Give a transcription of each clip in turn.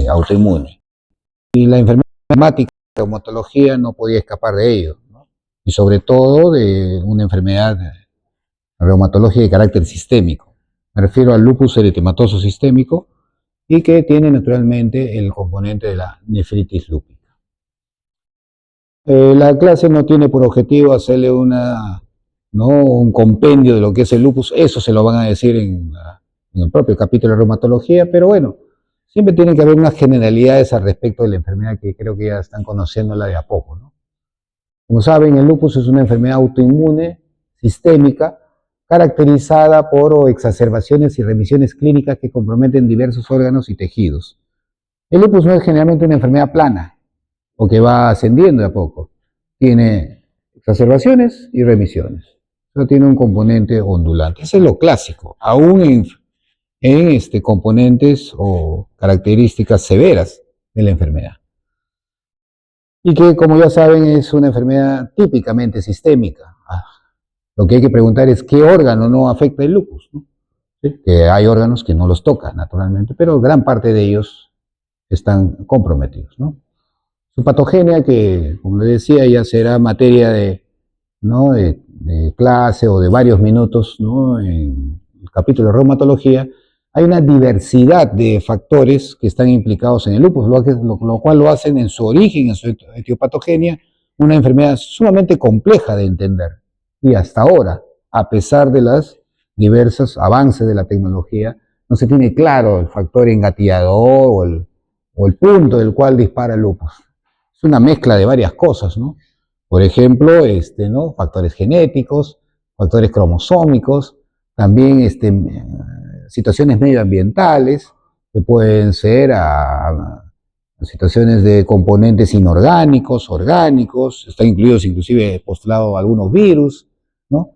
autoinmune. Y la enfermedad reumática, la reumatología, no podía escapar de ello, ¿no? Y sobre todo de una enfermedad reumatológica de carácter sistémico. Me refiero al lupus eritematoso sistémico y que tiene naturalmente el componente de la nefritis lúpica. La clase no tiene por objetivo hacerle un compendio de lo que es el lupus, eso se lo van a decir en el propio capítulo de reumatología, pero bueno, siempre tiene que haber unas generalidades al respecto de la enfermedad que creo que ya están conociéndola de a poco, ¿no? Como saben, el lupus es una enfermedad autoinmune sistémica caracterizada por exacerbaciones y remisiones clínicas que comprometen diversos órganos y tejidos. El lupus no es generalmente una enfermedad plana o que va ascendiendo de a poco. Tiene exacerbaciones y remisiones. Eso tiene un componente ondulante. Eso es lo clásico, aún en componentes o características severas de la enfermedad. Y que, como ya saben, es una enfermedad típicamente sistémica. Lo que hay que preguntar es qué órgano no afecta el lupus, ¿no? ¿Sí? Que hay órganos que no los toca, naturalmente, pero gran parte de ellos están comprometidos, ¿no? Su patogenia, que, como les decía, ya será materia de clase o de varios minutos, ¿no? En el capítulo de reumatología, hay una diversidad de factores que están implicados en el lupus, lo cual lo hacen en su origen, en su etiopatogenia, una enfermedad sumamente compleja de entender. Y hasta ahora, a pesar de los diversos avances de la tecnología, no se tiene claro el factor engatillador o el punto del cual dispara el lupus. Es una mezcla de varias cosas, ¿no? Por ejemplo, factores genéticos, factores cromosómicos, también situaciones medioambientales, que pueden ser situaciones de componentes inorgánicos, orgánicos, están incluidos inclusive postulados algunos virus, ¿no?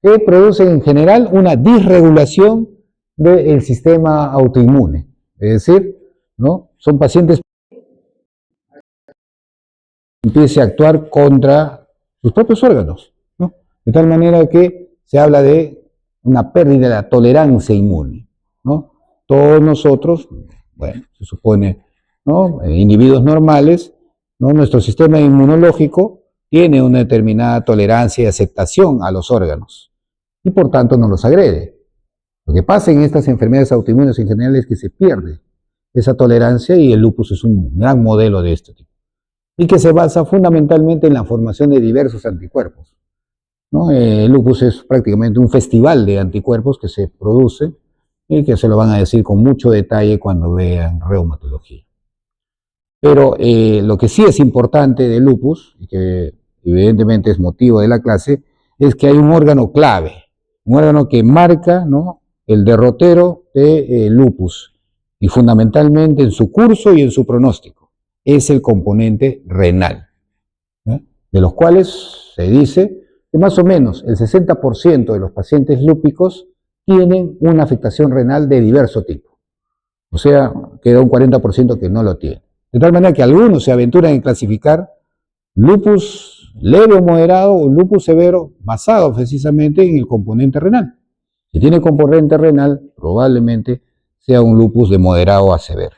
Que producen en general una disregulación del sistema autoinmune. Es decir, ¿no? Son pacientes que empiece a actuar contra sus propios órganos, ¿no? De tal manera que se habla de una pérdida de la tolerancia inmune, ¿no? Todos nosotros, bueno, se supone, ¿no? Individuos normales, ¿no? Nuestro sistema inmunológico tiene una determinada tolerancia y aceptación a los órganos y por tanto no los agrede. Lo que pasa en estas enfermedades autoinmunes en general es que se pierde esa tolerancia y el lupus es un gran modelo de este tipo y que se basa fundamentalmente en la formación de diversos anticuerpos, ¿no? El lupus es prácticamente un festival de anticuerpos que se produce y que se lo van a decir con mucho detalle cuando vean reumatología. Pero lo que sí es importante del lupus, y que evidentemente es motivo de la clase, es que hay un órgano clave, un órgano que marca, ¿no?, el derrotero de lupus, y fundamentalmente en su curso y en su pronóstico, es el componente renal, ¿eh? De los cuales se dice que más o menos el 60% de los pacientes lúpicos tienen una afectación renal de diverso tipo. O sea, queda un 40% que no lo tiene. De tal manera que algunos se aventuran en clasificar lupus leve o moderado o lupus severo basado precisamente en el componente renal. Si tiene componente renal, probablemente sea un lupus de moderado a severo.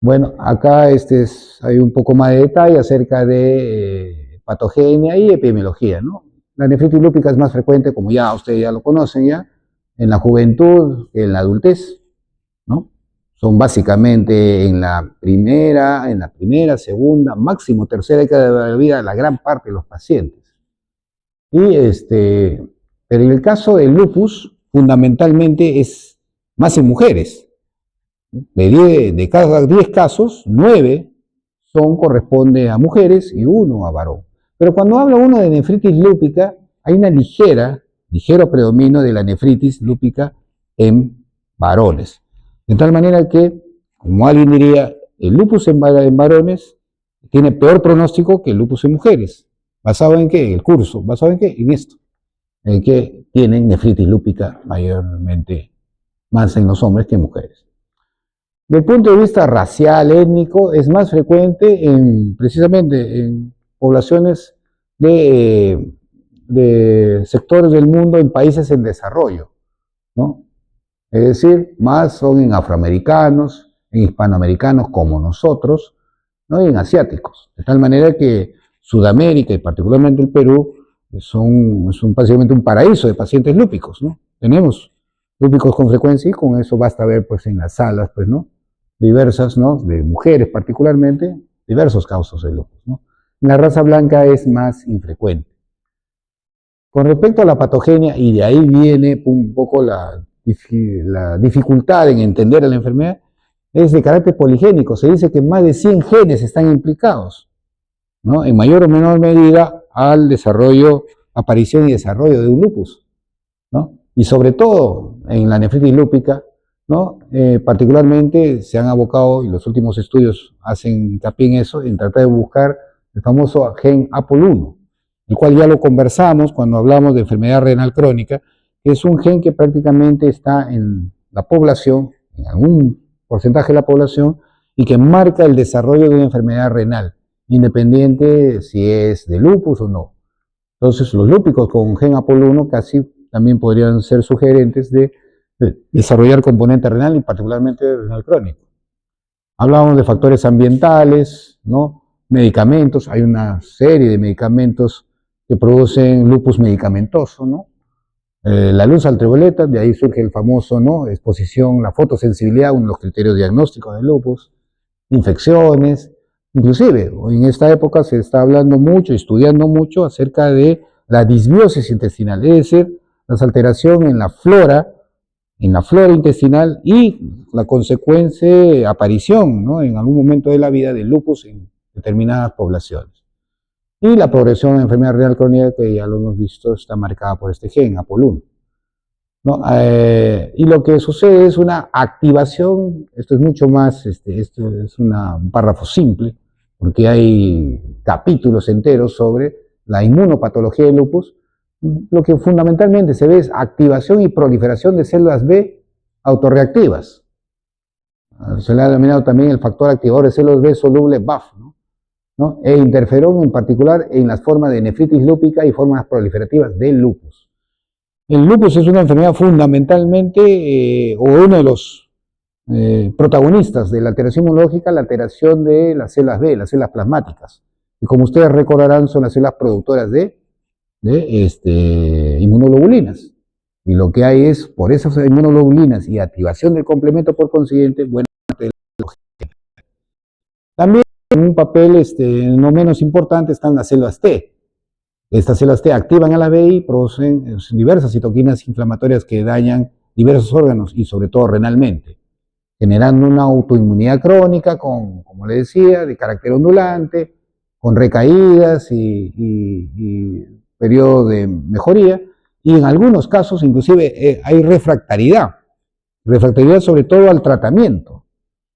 Bueno, acá hay un poco más de detalle acerca de patogenia y epidemiología, ¿no? La nefritis lúpica es más frecuente, como ya ustedes ya lo conocen ya, en la juventud que en la adultez, ¿no? Son básicamente en la primera, segunda, máximo tercera década de la vida la gran parte de los pacientes. Pero en el caso del lupus, fundamentalmente es más en mujeres. De cada 10 casos, 9 corresponde a mujeres y 1 a varón. Pero cuando habla uno de nefritis lúpica, hay una ligero predominio de la nefritis lúpica en varones. De tal manera que, como alguien diría, el lupus en varones tiene peor pronóstico que el lupus en mujeres. ¿Basado en qué? El curso. ¿Basado en qué? En esto. En que tienen nefritis lúpica mayormente más en los hombres que en mujeres. Del punto de vista racial, étnico, es más frecuente precisamente en poblaciones de sectores del mundo en países en desarrollo, ¿no? Es decir, más son en afroamericanos, en hispanoamericanos como nosotros, ¿no? Y en asiáticos. De tal manera que Sudamérica y particularmente el Perú básicamente un paraíso de pacientes lúpicos, ¿no? Tenemos lúpicos con frecuencia y con eso basta ver pues en las salas, pues, ¿no? Diversas, ¿no? De mujeres particularmente, diversos casos de lupus, ¿no? En la raza blanca es más infrecuente. Con respecto a la patogenia, y de ahí viene un poco la dificultad en entender a la enfermedad, es de carácter poligénico. Se dice que más de 100 genes están implicados, ¿no? En mayor o menor medida al desarrollo, aparición y desarrollo de un lupus, ¿no? Y sobre todo en la nefritis lúpica, ¿no? Particularmente se han abocado, y los últimos estudios hacen hincapié en eso, en tratar de buscar el famoso gen APOL1, el cual ya lo conversamos cuando hablamos de enfermedad renal crónica, que es un gen que prácticamente está en la población, en algún porcentaje de la población, y que marca el desarrollo de una enfermedad renal, independiente si es de lupus o no. Entonces, los lúpicos con gen APOL1 casi también podrían ser sugerentes de desarrollar componente renal y particularmente renal crónico. Hablábamos de factores ambientales, ¿no? Medicamentos, hay una serie de medicamentos que producen lupus medicamentoso, ¿no? La luz ultravioleta, de ahí surge el famoso, ¿no? Exposición, la fotosensibilidad, uno de los criterios diagnósticos del lupus, infecciones, inclusive en esta época se está hablando mucho, estudiando mucho acerca de la disbiosis intestinal, es decir, la alteración en la flora intestinal y la consecuente aparición, ¿no? En algún momento de la vida del lupus en determinadas poblaciones. Y la progresión de enfermedad renal crónica, que ya lo hemos visto, está marcada por este gen, APOL1, ¿no? Y lo que sucede es una activación, esto es mucho más, esto es un párrafo simple, porque hay capítulos enteros sobre la inmunopatología del lupus. Lo que fundamentalmente se ve es activación y proliferación de células B autorreactivas. Se le ha denominado también el factor activador de células B soluble BAF, ¿no? E interferón en particular en las formas de nefritis lúpica y formas proliferativas del lupus. El lupus es una enfermedad fundamentalmente, o uno de los protagonistas de la alteración inmunológica, la alteración de las células B, las células plasmáticas. Y como ustedes recordarán, son las células productoras de inmunoglobulinas. Y lo que hay es, por esas inmunoglobulinas y activación del complemento por consiguiente, buena parte de la. También en un papel no menos importante están las células T. Estas células T activan a la B y producen diversas citoquinas inflamatorias que dañan diversos órganos y sobre todo renalmente, generando una autoinmunidad crónica como le decía, de carácter ondulante, con recaídas y periodo de mejoría, y en algunos casos inclusive hay refractariedad sobre todo al tratamiento.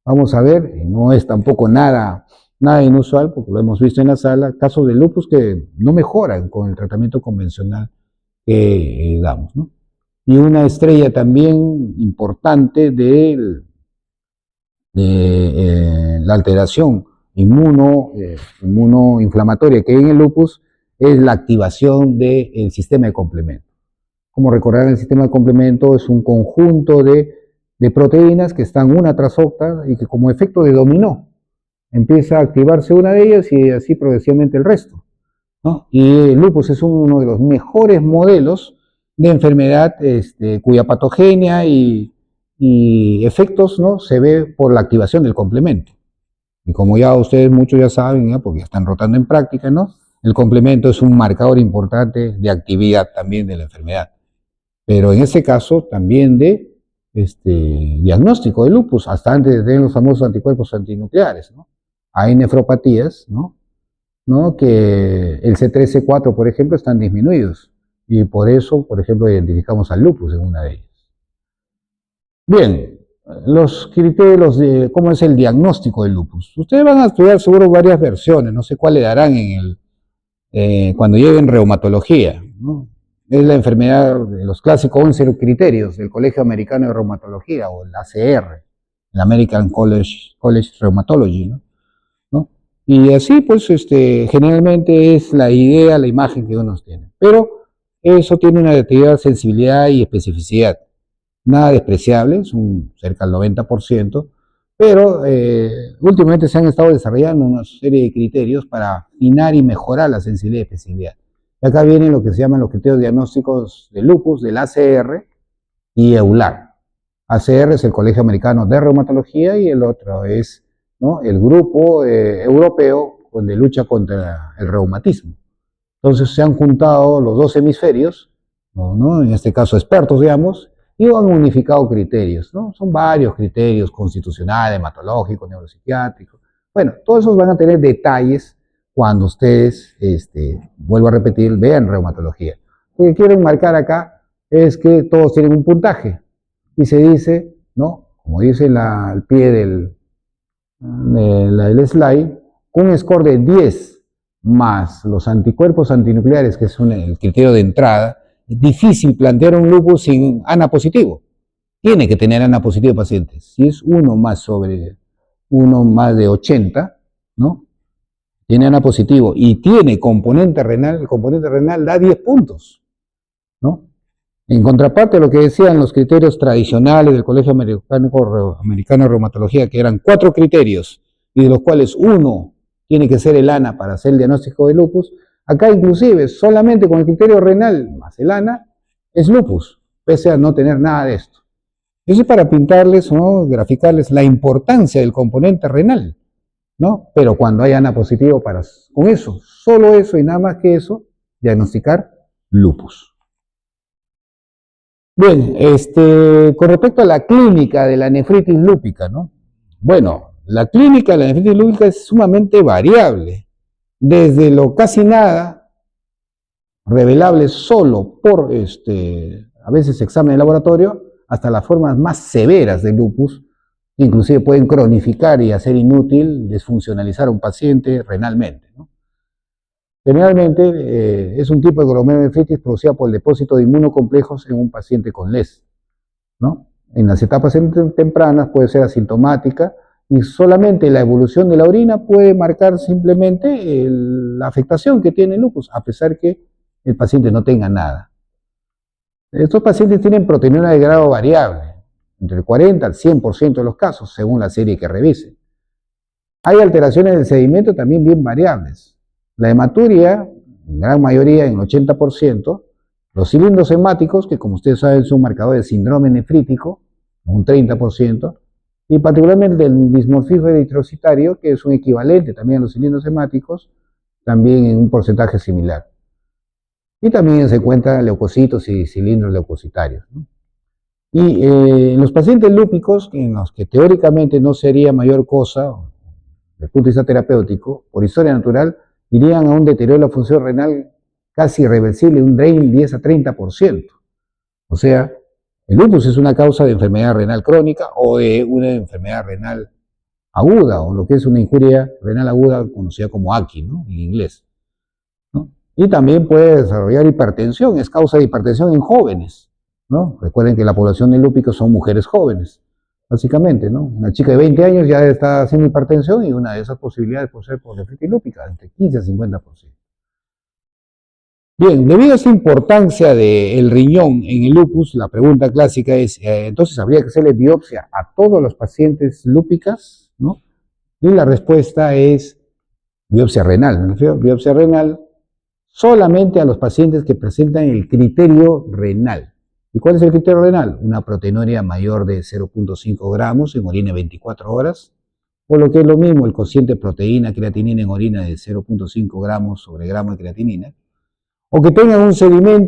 Vamos a ver, no es tampoco nada inusual, porque lo hemos visto en la sala, casos de lupus que no mejoran con el tratamiento convencional que damos, ¿no? Y una estrella también importante de la alteración inmunoinflamatoria que hay en el lupus es la activación del sistema de complemento. Como recordarán, el sistema de complemento es un conjunto de proteínas que están una tras otra y que como efecto de dominó empieza a activarse una de ellas y así progresivamente el resto, ¿no? Y el lupus es uno de los mejores modelos de enfermedad cuya patogenia y efectos, ¿no? Se ve por la activación del complemento. Y como ya ustedes muchos ya saben, ¿no? Porque ya están rotando en práctica, ¿no? El complemento es un marcador importante de actividad también de la enfermedad. Pero en este caso también de diagnóstico de lupus, hasta antes de tener los famosos anticuerpos antinucleares, ¿no? Hay nefropatías, ¿no? Que el C3, C4, por ejemplo, están disminuidos. Y por eso, por ejemplo, identificamos al lupus en una de ellas. Bien, los criterios de cómo es el diagnóstico del lupus. Ustedes van a estudiar seguro varias versiones, no sé cuál le darán cuando lleven reumatología, ¿no? Es la enfermedad de los clásicos 11 criterios del Colegio Americano de Reumatología, o el ACR, el American College Rheumatology, ¿no? Y así, pues, generalmente es la idea, la imagen que uno tiene. Pero eso tiene una determinada sensibilidad y especificidad. nada despreciable, son cerca del 90%, pero últimamente se han estado desarrollando una serie de criterios para afinar y mejorar la sensibilidad y especificidad. Y acá vienen lo que se llaman los criterios diagnósticos de lupus, del ACR y EULAR. ACR es el Colegio Americano de Reumatología y el otro es, ¿no?, el Grupo Europeo de Lucha contra el Reumatismo. Entonces se han juntado los dos hemisferios, ¿no?, en este caso expertos, digamos, y han unificado criterios, ¿no? Son varios criterios constitucionales, hematológicos, neuropsiquiátricos. Bueno, todos esos van a tener detalles cuando ustedes, vuelvo a repetir, vean reumatología. Lo que quieren marcar acá es que todos tienen un puntaje. Y se dice, ¿no?, como dice al pie del slide, con un score de 10 más los anticuerpos antinucleares, que es el criterio de entrada, es difícil plantear un lupus sin ANA positivo. Tiene que tener ANA positivo pacientes. Si es 1 más de 80, ¿no?, tiene ANA positivo y tiene componente renal, el componente renal da 10 puntos, ¿no? En contraparte a lo que decían los criterios tradicionales del Colegio Americano de Reumatología, que eran 4 criterios, y de los cuales uno tiene que ser el ANA para hacer el diagnóstico de lupus, acá inclusive solamente con el criterio renal más el ANA es lupus, pese a no tener nada de esto. Eso es para pintarles, ¿no?, graficarles la importancia del componente renal, ¿no? Pero cuando hay ANA positivo, con eso, solo eso y nada más que eso, diagnosticar lupus. Bien, con respecto a la clínica de la nefritis lúpica, ¿no? Bueno, la clínica de la nefritis lúpica es sumamente variable, desde lo casi nada, revelable solo por, a veces examen de laboratorio, hasta las formas más severas de lupus, que inclusive pueden cronificar y hacer inútil, desfuncionalizar a un paciente renalmente, ¿no? Generalmente es un tipo de glomerulonefritis producida por el depósito de inmunocomplejos en un paciente con LES, ¿no? En las etapas tempranas puede ser asintomática y solamente la evolución de la orina puede marcar simplemente la afectación que tiene el lupus, a pesar que el paciente no tenga nada. Estos pacientes tienen proteinura de grado variable, entre el 40 al 100% de los casos, según la serie que revisen. Hay alteraciones del sedimento también bien variables. La hematuria, en gran mayoría, en el 80%, los cilindros hemáticos, que como ustedes saben son marcadores de síndrome nefrítico, un 30%, y particularmente el dismorfismo eritrocitario, que es un equivalente también a los cilindros hemáticos, también en un porcentaje similar. Y también se encuentran leucocitos y cilindros leucocitarios, ¿no? Y en los pacientes lúpicos, en los que teóricamente no sería mayor cosa, desde el punto de vista terapéutico, por historia natural, irían a un deterioro de la función renal casi irreversible, un drain 10 a 30%. O sea, el lupus es una causa de enfermedad renal crónica o de una enfermedad renal aguda, o lo que es una injuria renal aguda conocida como AKI, ¿no?, en inglés, ¿no? Y también puede desarrollar hipertensión, es causa de hipertensión en jóvenes, ¿no? Recuerden que la población de lúpicos son mujeres jóvenes, básicamente, ¿no? Una chica de 20 años ya está haciendo hipertensión y una de esas posibilidades puede ser por nefritis lúpica, entre 15 a 50%. Bien, debido a esa importancia del riñón en el lupus, la pregunta clásica es, entonces habría que hacerle biopsia a todos los pacientes lúpicas, ¿no? Y la respuesta es biopsia renal, ¿no? Biopsia renal solamente a los pacientes que presentan el criterio renal. ¿Y cuál es el criterio renal? Una proteinuria mayor de 0.5 gramos en orina 24 horas, o lo que es lo mismo, el cociente proteína-creatinina en orina de 0.5 gramos sobre gramo de creatinina, o que tengan un sedimento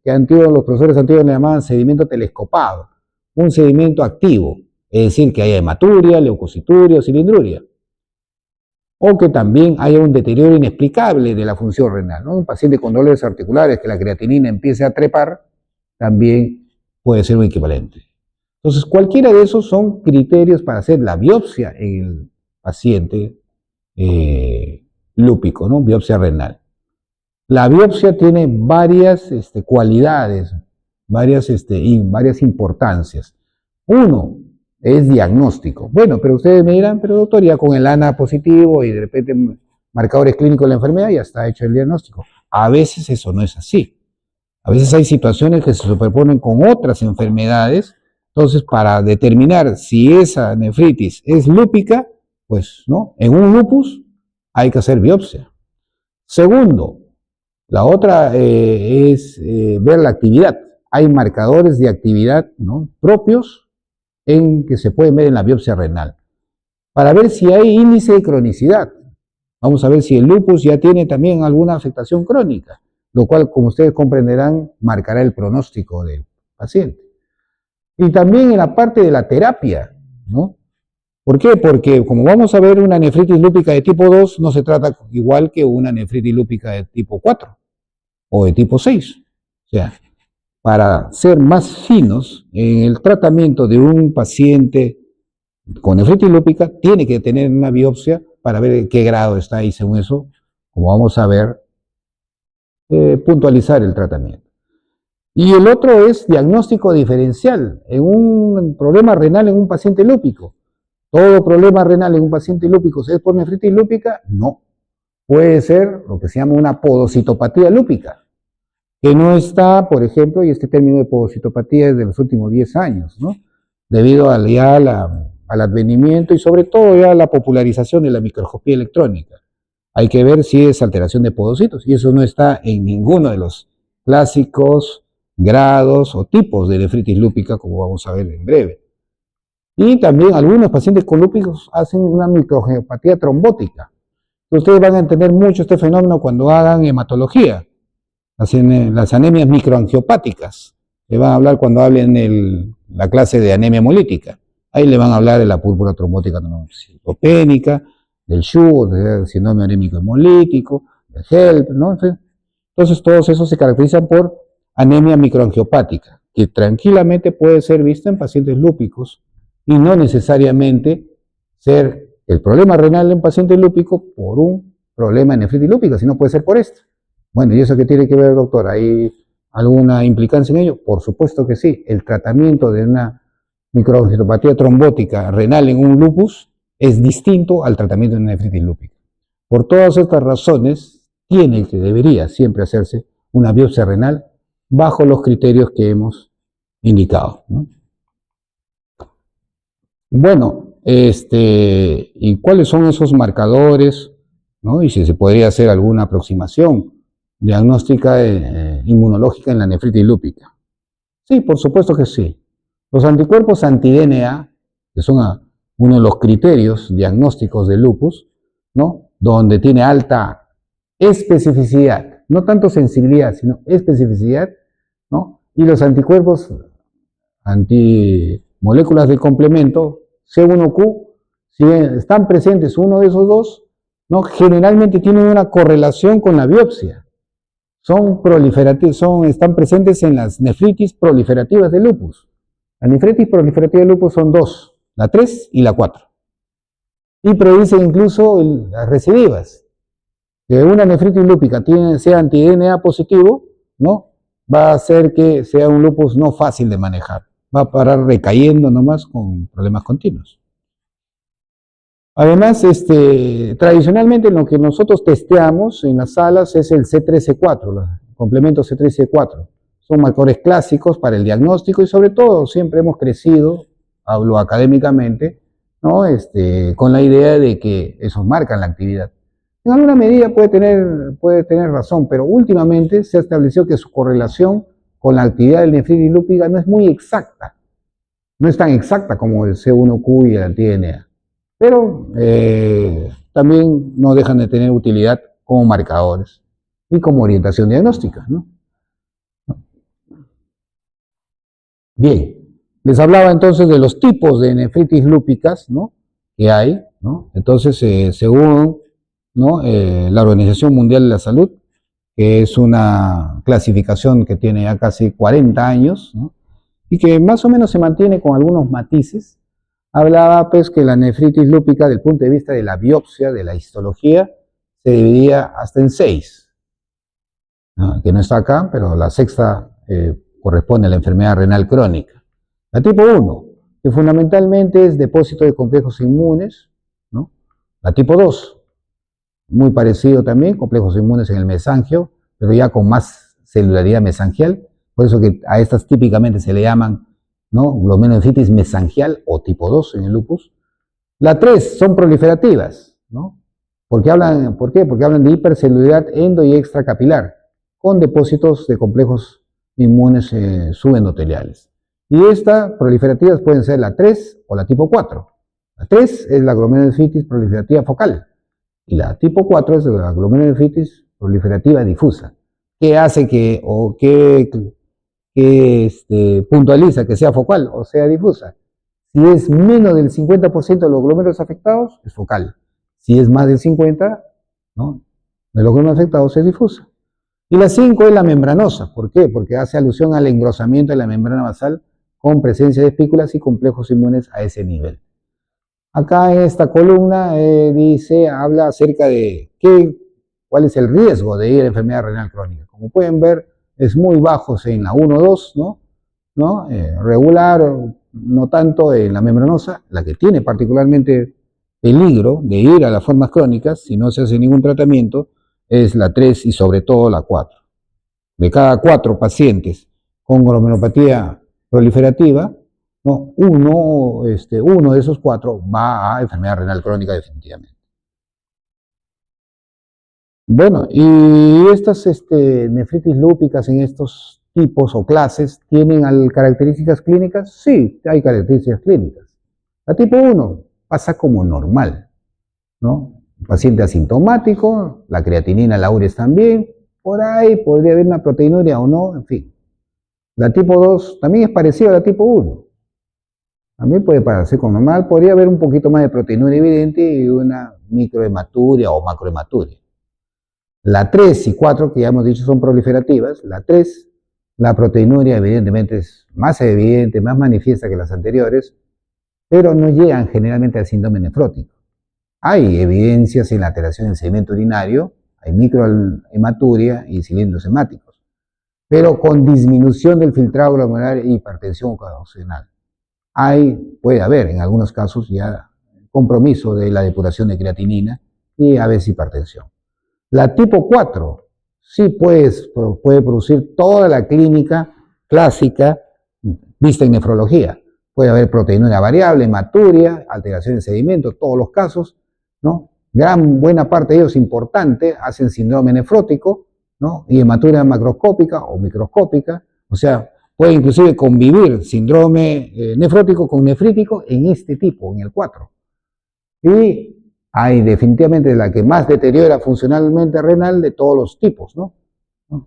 que los profesores antiguos le llamaban sedimento telescopado, un sedimento activo, es decir, que haya hematuria, leucocituria o cilindruria, o que también haya un deterioro inexplicable de la función renal, ¿no? Un paciente con dolores articulares, que la creatinina empiece a trepar, también puede ser un equivalente. Entonces, cualquiera de esos son criterios para hacer la biopsia en el paciente lúpico, ¿no? Biopsia renal. La biopsia tiene varias cualidades, varias importancias. Uno, es diagnóstico. Bueno, pero ustedes me dirán, pero doctor, ya con el ANA positivo y de repente marcadores clínicos de la enfermedad ya está hecho el diagnóstico. A veces eso no es así. A veces hay situaciones que se superponen con otras enfermedades. Entonces, para determinar si esa nefritis es lúpica, pues, ¿no? En un lupus hay que hacer biopsia. Segundo, la otra es ver la actividad. Hay marcadores de actividad, ¿no?, propios que se pueden ver en la biopsia renal. Para ver si hay índice de cronicidad. Vamos a ver si el lupus ya tiene también alguna afectación crónica, lo cual, como ustedes comprenderán, marcará el pronóstico del paciente. Y también en la parte de la terapia, ¿no? ¿Por qué? Porque como vamos a ver, una nefritis lúpica de tipo 2 no se trata igual que una nefritis lúpica de tipo 4 o de tipo 6. O sea, para ser más finos en el tratamiento de un paciente con nefritis lúpica, tiene que tener una biopsia para ver en qué grado está y según eso, como vamos a ver, puntualizar el tratamiento. Y el otro es diagnóstico diferencial en un problema renal en un paciente lúpico. ¿Todo problema renal en un paciente lúpico es por nefritis lúpica? No. Puede ser lo que se llama una podocitopatía lúpica, que no está, por ejemplo, y este término de podocitopatía es de los últimos 10 años, ¿no? Debido al advenimiento y sobre todo ya a la popularización de la microscopía electrónica. Hay que ver si es alteración de podocitos, y eso no está en ninguno de los clásicos grados o tipos de nefritis lúpica, como vamos a ver en breve. Y también algunos pacientes con lúpicos hacen una microangiopatía trombótica. Ustedes van a entender mucho este fenómeno cuando hagan hematología, las anemias microangiopáticas. Le van a hablar cuando hablen la clase de anemia hemolítica. Ahí le van a hablar de la púrpura trombótica trombocitopénica, del SHU, del síndrome anémico hemolítico, del HELP, ¿no? Entonces todos esos se caracterizan por anemia microangiopática, que tranquilamente puede ser vista en pacientes lúpicos y no necesariamente ser el problema renal en paciente lúpico por un problema de nefritis lúpica, sino puede ser por esto. Bueno, ¿y eso qué tiene que ver, doctor? ¿Hay alguna implicancia en ello? Por supuesto que sí. El tratamiento de una microangiopatía trombótica renal en un lupus es distinto al tratamiento de una nefritis lúpica. Por todas estas razones, debería siempre hacerse una biopsia renal bajo los criterios que hemos indicado, ¿no? Bueno, ¿y cuáles son esos marcadores, ¿no? Y si se podría hacer alguna aproximación diagnóstica inmunológica en la nefritis lúpica. Sí, por supuesto que sí. Los anticuerpos anti-DNA, que son uno de los criterios diagnósticos del lupus, ¿no?, donde tiene alta especificidad, no tanto sensibilidad, sino especificidad, ¿no? Y los anticuerpos antimoléculas de complemento, C1Q, si están presentes uno de esos dos, ¿no?, generalmente tienen una correlación con la biopsia. Son proliferativos, están presentes en las nefritis proliferativas de lupus. La nefritis proliferativa de lupus son dos, la 3 y la 4. Y predicen incluso las recidivas. Que una nefritis lúpica sea anti-DNA positivo, ¿no?, va a hacer que sea un lupus no fácil de manejar. Va a parar recayendo nomás con problemas continuos. Además, tradicionalmente lo que nosotros testeamos en las salas es el C3C4, los complementos C3C4. Son marcadores clásicos para el diagnóstico y sobre todo siempre hemos crecido, hablo académicamente, ¿no?, con la idea de que esos marcan la actividad. En alguna medida puede tener razón, pero últimamente se ha establecido que su correlación con la actividad del nefritis lúpica no es muy exacta. No es tan exacta como el C1Q y el anti-DNA. Pero también no dejan de tener utilidad como marcadores y como orientación diagnóstica, ¿no? Bien, les hablaba entonces de los tipos de nefritis lúpicas, ¿no?, que hay, ¿no? Entonces, según, ¿no?, la Organización Mundial de la Salud, que es una clasificación que tiene ya casi 40 años, ¿no?, y que más o menos se mantiene con algunos matices, hablaba pues que la nefritis lúpica, del punto de vista de la biopsia, de la histología, se dividía hasta en 6, ¿no?, que no está acá, pero la sexta corresponde a la enfermedad renal crónica. La tipo 1, que fundamentalmente es depósito de complejos inmunes, ¿no? La tipo 2, muy parecido también, complejos inmunes en el mesangio, pero ya con más hipercelularidad mesangial, por eso que a estas típicamente se le llaman, ¿no?, glomerulonefritis mesangial o tipo 2 en el lupus. La 3 son proliferativas, ¿no? ¿Por qué? Porque hablan de hipercelularidad endo y extracapilar, con depósitos de complejos inmunes subendoteliales. Y estas proliferativas pueden ser la 3 o la tipo 4. La 3 es la glomerulonefritis proliferativa focal y la tipo 4 es la glomerulonefritis proliferativa difusa. ¿Qué hace puntualiza que sea focal o sea difusa? Si es menos del 50% de los glómerulos afectados, es focal. Si es más del 50%, ¿no?, de los glómerulos afectados, es difusa. Y la 5 es la membranosa. ¿Por qué? Porque hace alusión al engrosamiento de la membrana basal con presencia de espículas y complejos inmunes a ese nivel. Acá en esta columna habla acerca de cuál es el riesgo de ir a enfermedad renal crónica. Como pueden ver, es muy bajo en la 1-2, ¿no? Regular, no tanto en la membranosa. La que tiene particularmente peligro de ir a las formas crónicas, si no se hace ningún tratamiento, es la 3 y sobre todo la 4. De cada 4 pacientes con glomerulopatía proliferativa, ¿no?, uno de esos 4 va a enfermedad renal crónica definitivamente. Bueno, y estas nefritis lúpicas en estos tipos o clases, ¿tienen características clínicas? Sí, hay características clínicas. La tipo 1 pasa como normal, ¿no? Paciente asintomático, la creatinina, la urea están bien, por ahí podría haber una proteinuria o no, en fin. La tipo 2 también es parecida a la tipo 1. También puede parecer como normal, podría haber un poquito más de proteinuria evidente y una microhematuria o macrohematuria. La 3 y 4, que ya hemos dicho son proliferativas, la 3, la proteinuria evidentemente es más evidente, más manifiesta que las anteriores, pero no llegan generalmente al síndrome nefrótico. Hay evidencias en la alteración del sedimento urinario, hay microhematuria y cilindros hemáticos, pero con disminución del filtrado glomerular e hipertensión ocasional. Puede haber en algunos casos ya compromiso de la depuración de creatinina y a veces hipertensión. La tipo 4 sí puede producir toda la clínica clásica vista en nefrología. Puede haber proteinuria variable, hematuria, alteración de sedimento, todos los casos, ¿no? Buena parte de ellos importante hacen síndrome nefrótico, ¿no?, y hematuria macroscópica o microscópica, o sea, puede inclusive convivir síndrome nefrótico con nefrítico en este tipo, en el 4. Y hay definitivamente la que más deteriora funcionalmente renal de todos los tipos, ¿no?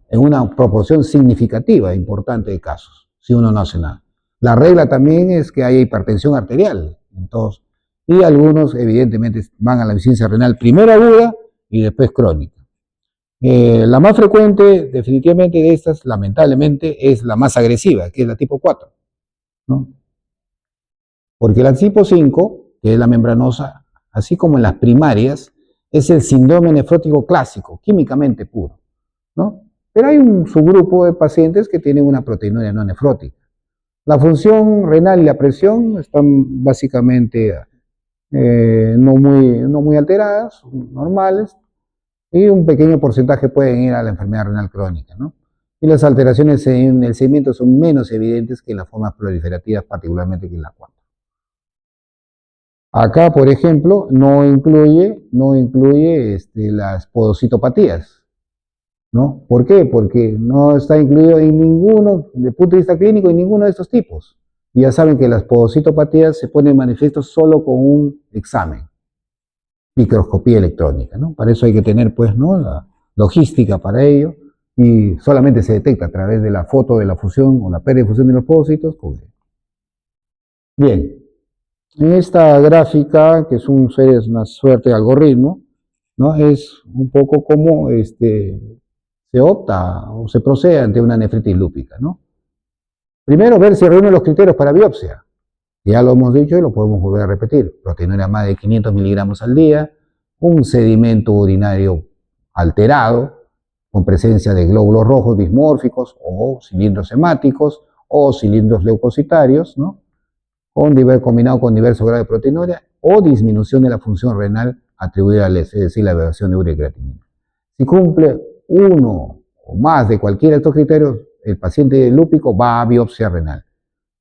En una proporción significativa, importante de casos, si uno no hace nada. La regla también es que hay hipertensión arterial en todos, y algunos evidentemente van a la insuficiencia renal primero aguda y después crónica. La más frecuente definitivamente de estas, lamentablemente, es la más agresiva, que es la tipo 4, ¿no? Porque la tipo 5, que es la membranosa, así como en las primarias, es el síndrome nefrótico clásico, químicamente puro, ¿no? Pero hay un subgrupo de pacientes que tienen una proteinuria no nefrótica. La función renal y la presión están básicamente no muy alteradas, normales, y un pequeño porcentaje pueden ir a la enfermedad renal crónica, ¿no? Y las alteraciones en el sedimento son menos evidentes que en las formas proliferativas, particularmente que en la 4. Acá, por ejemplo, no incluye las podocitopatías, ¿no? ¿Por qué? Porque no está incluido en ninguno, desde el punto de vista clínico, en ninguno de estos tipos. Y ya saben que las podocitopatías se ponen manifiesto solo con un examen, microscopía electrónica, ¿no? Para eso hay que tener, pues, ¿no?, la logística para ello, y solamente se detecta a través de la foto de la fusión o la pérdida de fusión de los podocitos. Bien. En esta gráfica, que es una suerte de algoritmo, ¿no?, es un poco como se opta o se procede ante una nefritis lúpica, ¿no? Primero, ver si reúne los criterios para biopsia. Ya lo hemos dicho y lo podemos volver a repetir. Proteinuria más de 500 miligramos al día, un sedimento urinario alterado, con presencia de glóbulos rojos dismórficos o cilindros hemáticos o cilindros leucocitarios, ¿no?, combinado con diverso grado de proteinuria o disminución de la función renal atribuida al es decir, la elevación de urea y creatinina. Si cumple uno o más de cualquiera de estos criterios, el paciente lúpico va a biopsia renal.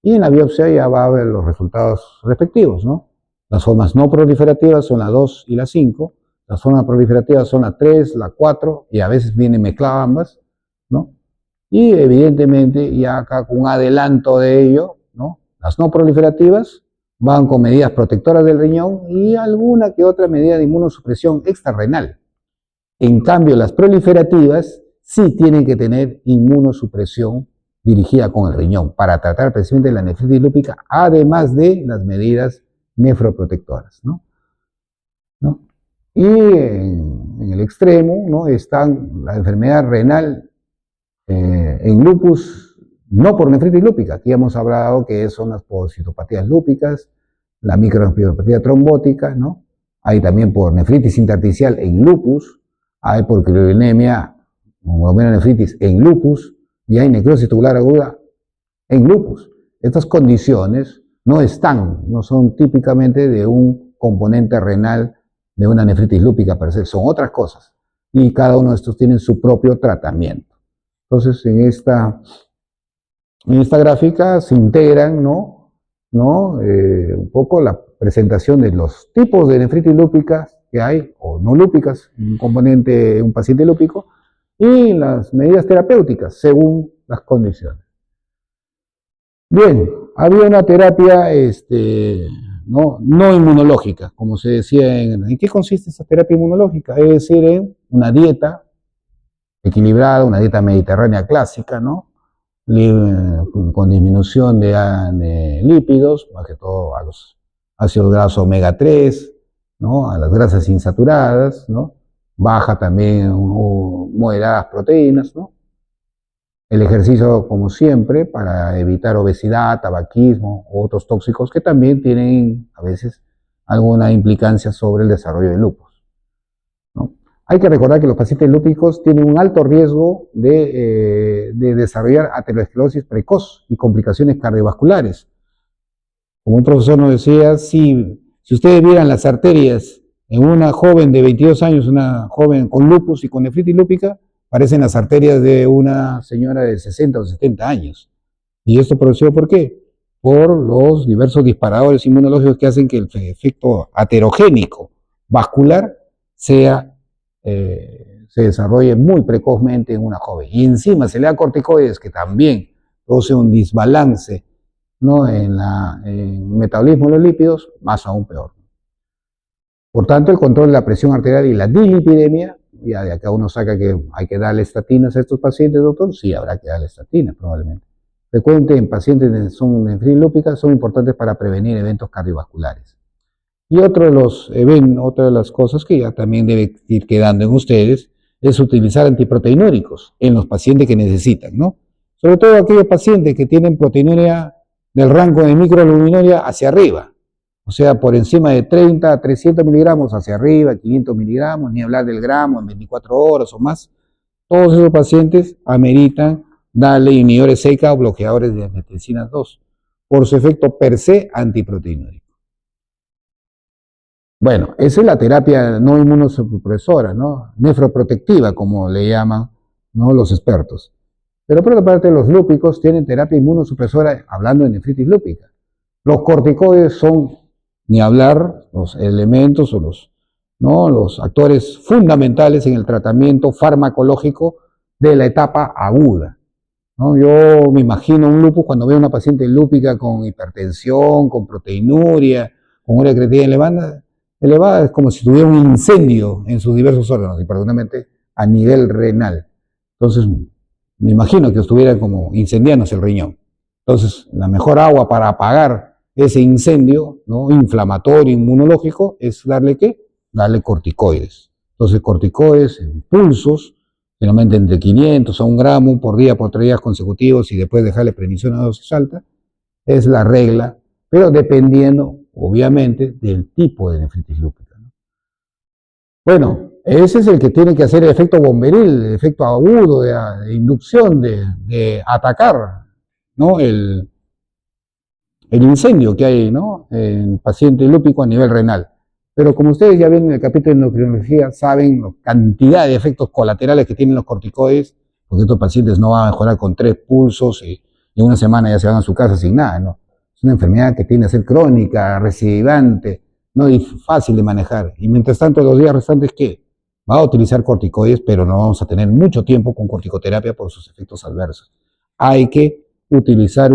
Y en la biopsia ya va a ver los resultados respectivos, ¿no? Las formas no proliferativas son la 2 y la 5, las formas proliferativas son la 3, la 4, y a veces vienen mezcladas ambas, ¿no? Y evidentemente, ya acá con un adelanto de ello, ¿no? Las no proliferativas van con medidas protectoras del riñón y alguna que otra medida de inmunosupresión extrarrenal. En cambio, las proliferativas sí tienen que tener inmunosupresión dirigida con el riñón para tratar precisamente la nefritis lúpica, además de las medidas nefroprotectoras, ¿no? Y en el extremo, ¿no?, están la enfermedad renal en lupus, no por nefritis lúpica. Aquí hemos hablado que son las pogocitopatías lúpicas, la microangiopatía trombótica, ¿no? Hay también por nefritis intersticial en lupus, hay por crioglobulinemia, glomerulonefritis en lupus, y hay necrosis tubular aguda en lupus. Estas condiciones no son típicamente de un componente renal de una nefritis lúpica per se, son otras cosas. Y cada uno de estos tiene su propio tratamiento. Entonces, en esta gráfica se integran, un poco la presentación de los tipos de nefritis lúpicas que hay, o no lúpicas, un paciente lúpico, y las medidas terapéuticas según las condiciones. Bien, había una terapia no inmunológica, como se decía. ¿En qué consiste esa terapia inmunológica? Es decir, en una dieta equilibrada, una dieta mediterránea clásica, ¿no? Con disminución de lípidos, más que todo a los ácidos grasos omega 3, ¿no?, a las grasas insaturadas, ¿no?, baja también o moderadas proteínas, ¿no? El ejercicio, como siempre, para evitar obesidad, tabaquismo u otros tóxicos que también tienen a veces alguna implicancia sobre el desarrollo de lupus, ¿no? Hay que recordar que los pacientes lúpicos tienen un alto riesgo de desarrollar aterosclerosis precoz y complicaciones cardiovasculares. Como un profesor nos decía, si ustedes vieran las arterias en una joven de 22 años, una joven con lupus y con nefritis lúpica, parecen las arterias de una señora de 60 o 70 años. ¿Y esto producido por qué? Por los diversos disparadores inmunológicos que hacen que el efecto aterogénico vascular se desarrolle muy precozmente en una joven. Y encima se le da corticoides que también produce un desbalance, ¿no?, en el metabolismo de los lípidos, más aún peor. Por tanto, el control de la presión arterial y la dislipidemia, ya de acá uno saca que hay que darle estatinas a estos pacientes, doctor. Sí, habrá que darle estatinas probablemente. Frecuente en pacientes que son nefritis lúpicas, son importantes para prevenir eventos cardiovasculares. Y otra de las cosas que ya también debe ir quedando en ustedes es utilizar antiproteinúricos en los pacientes que necesitan, ¿no? Sobre todo aquellos pacientes que tienen proteinuria del rango de microalbuminuria hacia arriba. O sea, por encima de 30 a 300 miligramos hacia arriba, 500 miligramos, ni hablar del gramo en 24 horas o más. Todos esos pacientes ameritan darle inhibidores CK o bloqueadores de angiotensina 2 por su efecto per se antiproteinúrico. Bueno, esa es la terapia no inmunosupresora, ¿no?, nefroprotectiva, como le llaman, ¿no?, los expertos. Pero por otra parte, los lúpicos tienen terapia inmunosupresora, hablando de nefritis lúpica. Los corticoides son, ni hablar, los elementos o los actores fundamentales en el tratamiento farmacológico de la etapa aguda, ¿no? Yo me imagino un lupus cuando veo a una paciente lúpica con hipertensión, con proteinuria, con urea creatinina elevada, es como si tuviera un incendio en sus diversos órganos, y particularmente a nivel renal. Entonces, me imagino que estuviera como incendiándose el riñón. Entonces, la mejor agua para apagar ese incendio, ¿no?, inflamatorio, inmunológico, es darle ¿qué? Darle corticoides. Entonces, corticoides en pulsos, generalmente entre 500 a 1 gramo por día, por 3 días consecutivos, y después dejarle prednisona a dosis alta, es la regla, pero dependiendo, obviamente, del tipo de nefritis lúpica, ¿no? Bueno, ese es el que tiene que hacer el efecto bomberil, el efecto agudo de inducción, de atacar, ¿no?, el incendio que hay, ¿no?, en el paciente lúpico a nivel renal. Pero como ustedes ya ven en el capítulo de endocrinología, saben la cantidad de efectos colaterales que tienen los corticoides, porque estos pacientes no van a mejorar con 3 pulsos y en una semana ya se van a su casa sin nada, ¿no? Es una enfermedad que tiende a ser crónica, recidivante, no y fácil de manejar. Y mientras tanto, los días restantes, ¿qué? Va a utilizar corticoides, pero no vamos a tener mucho tiempo con corticoterapia por sus efectos adversos. Hay que utilizar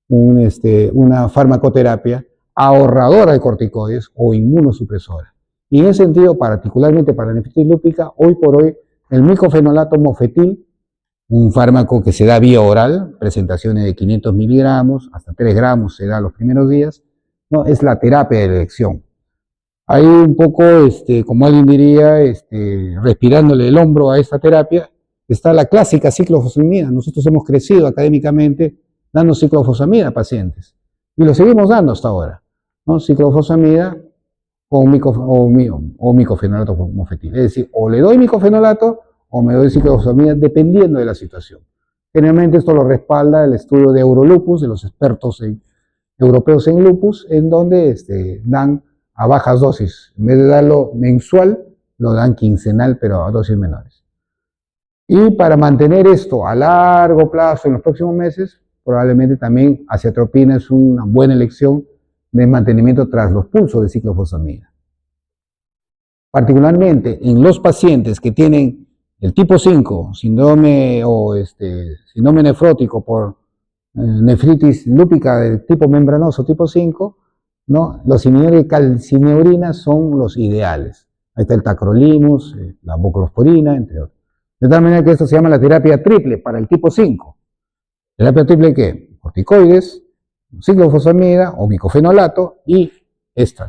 una farmacoterapia ahorradora de corticoides o inmunosupresora. Y en ese sentido, particularmente para la nefritis lúpica, hoy por hoy, el micofenolato mofetil, un fármaco que se da vía oral, presentaciones de 500 miligramos, hasta 3 gramos se da los primeros días, ¿no? Es la terapia de elección. Ahí un poco, como alguien diría, respirándole el hombro a esta terapia, está la clásica ciclofosfamida. Nosotros hemos crecido académicamente dando ciclofosfamida a pacientes. Y lo seguimos dando hasta ahora, ¿no? Ciclofosfamida o micofenolato mofetil. Es decir, o le doy micofenolato o me doy ciclofosfamida dependiendo de la situación. Generalmente esto lo respalda el estudio de Eurolupus, de los expertos europeos en lupus, en donde dan a bajas dosis. En vez de darlo mensual, lo dan quincenal, pero a dosis menores. Y para mantener esto a largo plazo, en los próximos meses, probablemente también aciatropina es una buena elección de mantenimiento tras los pulsos de ciclofosfamida. Particularmente en los pacientes que tienen el tipo 5, síndrome síndrome nefrótico por nefritis lúpica del tipo membranoso tipo 5, ¿no? Los inhibidores de calcineurina son los ideales. Ahí está el tacrolimus, la voclosporina, entre otros. De tal manera que esto se llama la terapia triple para el tipo 5. ¿Terapia triple qué? Corticoides, ciclofosfamida o micofenolato y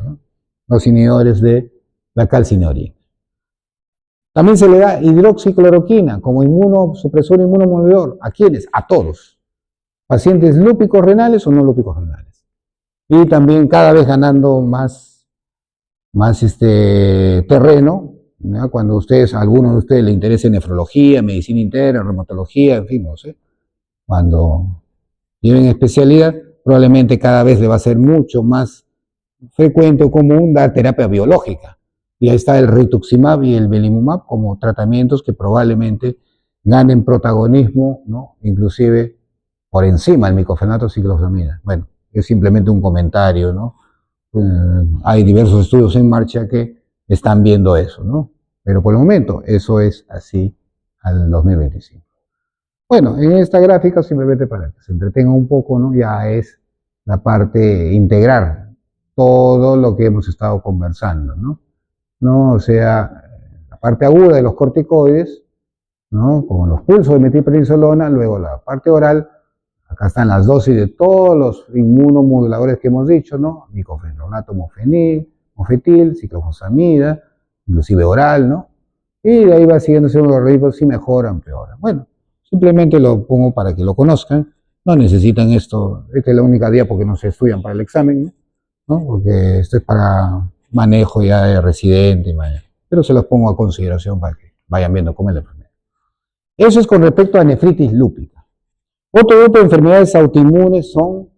¿no? Los inhibidores de la calcineurina. También se le da hidroxicloroquina como inmunosupresor inmunomodulador. ¿A quiénes? A todos. Pacientes lúpicos renales o no lúpicos renales. Y también cada vez ganando más terreno, ¿no? Cuando a algunos de ustedes les interese nefrología, medicina interna, reumatología, en fin, no sé. Cuando lleven especialidad, probablemente cada vez le va a ser mucho más frecuente o común dar terapia biológica. Y ahí está el rituximab y el belimumab como tratamientos que probablemente ganen protagonismo, ¿no? Inclusive por encima del micofenolato ciclofosfamida. Bueno, es simplemente un comentario, ¿no? Hay diversos estudios en marcha que están viendo eso, ¿no? Pero por el momento eso es así al 2025. Bueno, en esta gráfica, simplemente para que se entretenga un poco, ¿no? Ya es la parte integrar todo lo que hemos estado conversando, ¿no? O sea, la parte aguda de los corticoides, ¿no? Como los pulsos de metilprednisolona, luego la parte oral, acá están las dosis de todos los inmunomoduladores que hemos dicho, ¿no? Micofenolato mofetil, ciclofosfamida, inclusive oral, ¿no? Y de ahí va siguiendo según los ritmos, si mejora, empeora. Bueno, simplemente lo pongo para que lo conozcan. No necesitan esto, esta es la única diapo que no se estudian para el examen, ¿no? Porque esto es para manejo ya de residente, pero se los pongo a consideración para que vayan viendo cómo es la enfermedad. Eso es con respecto a nefritis lúpica. Otro grupo de enfermedades autoinmunes son,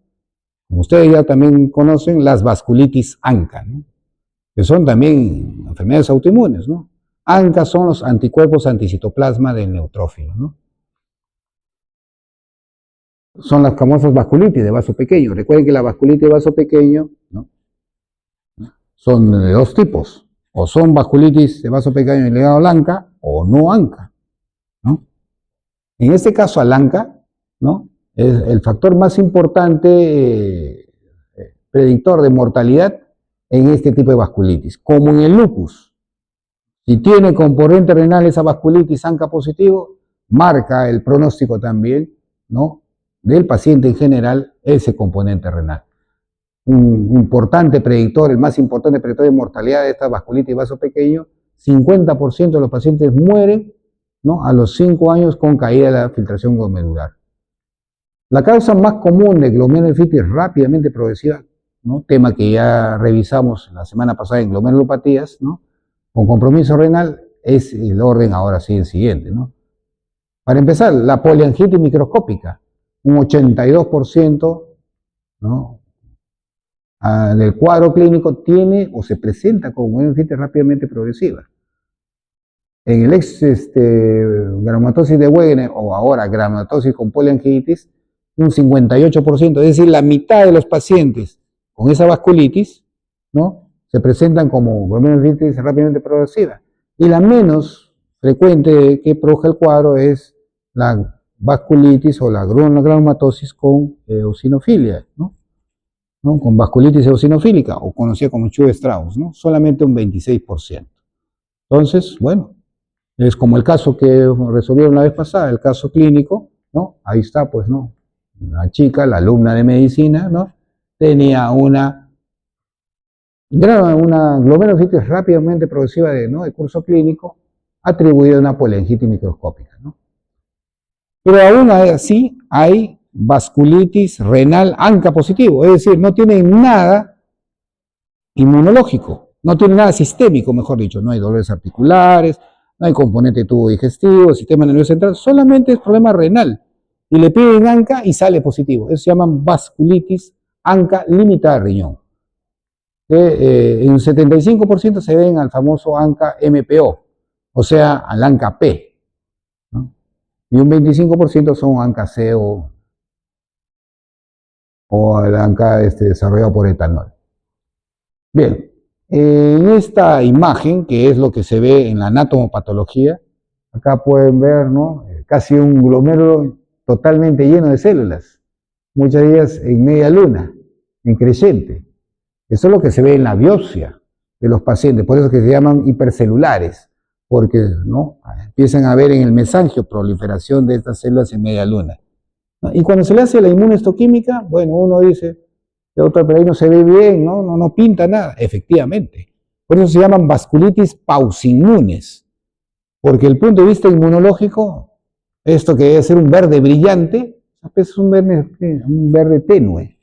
como ustedes ya también conocen, las vasculitis ANCA, ¿no? Que son también enfermedades autoinmunes, ¿no? ANCA son los anticuerpos anticitoplasma del neutrófilo, ¿no? Son las famosas vasculitis de vaso pequeño. Recuerden que la vasculitis de vaso pequeño, ¿no? Son de dos tipos. O son vasculitis de vaso pequeño en legado blanca o no ANCA, ¿no? En este caso, al ANCA, ¿no? Es el factor más importante predictor de mortalidad en este tipo de vasculitis, como en el lupus. Si tiene componente renal esa vasculitis ANCA positivo, marca el pronóstico también, ¿no? Del paciente en general ese componente renal. Un importante predictor, el más importante predictor de mortalidad de esta vasculitis de vaso pequeño, 50% de los pacientes mueren, ¿no? A los 5 años con caída de la filtración glomerular. La causa más común de glomerulonefritis rápidamente progresiva, ¿no? Tema que ya revisamos la semana pasada en glomerulopatías, ¿no? Con compromiso renal, es el orden ahora sí el siguiente, ¿no? Para empezar, la poliangitis microscópica, un 82%, ¿no? Del cuadro clínico tiene o se presenta como glomerulonefritis rápidamente progresiva. en el granulomatosis de Wegener, o ahora granulomatosis con poliangiitis, un 58%, es decir, la mitad de los pacientes con esa vasculitis, ¿no?, se presentan como glomerulonephritis rápidamente progresiva. Y la menos frecuente que provoca el cuadro es la vasculitis o la granulomatosis con eosinofilia, ¿no? Con vasculitis eosinofílica, o conocida como Chube-Strauss, ¿no? Solamente un 26%. Entonces, bueno, es como el caso que resolvieron la vez pasada, el caso clínico, ¿no? Ahí está, pues, ¿no? Una chica, la alumna de medicina, ¿no?, tenía una glomerulonefritis rápidamente progresiva de curso clínico, atribuida a una poliangitis microscópica, ¿no? Pero aún así hay vasculitis renal ANCA positivo, es decir, no tiene nada inmunológico, no tiene nada sistémico, mejor dicho, no hay dolores articulares, no hay componente de tubo digestivo, sistema nervioso central, solamente es problema renal. Y le piden ANCA y sale positivo. Eso se llama vasculitis ANCA limitada de riñón. En un 75% se ven al famoso ANCA MPO, o sea, al ANCA P, ¿no? Y un 25% son ANCA C o el ANCA desarrollado por etanol. Bien, en esta imagen, que es lo que se ve en la anatomopatología, acá pueden ver, ¿no?, casi un glomérulo totalmente lleno de células, muchas de ellas en media luna, en creciente. Eso es lo que se ve en la biopsia de los pacientes, por eso es que se llaman hipercelulares, porque, ¿no?, empiezan a ver en el mesangio proliferación de estas células en media luna, ¿no? Y cuando se le hace la inmunohistoquímica, bueno, uno dice, doctor, pero ahí no se ve bien, no pinta nada. Efectivamente. Por eso se llaman vasculitis pausinmunes, porque el punto de vista inmunológico, esto que debe ser un verde brillante, es un verde tenue,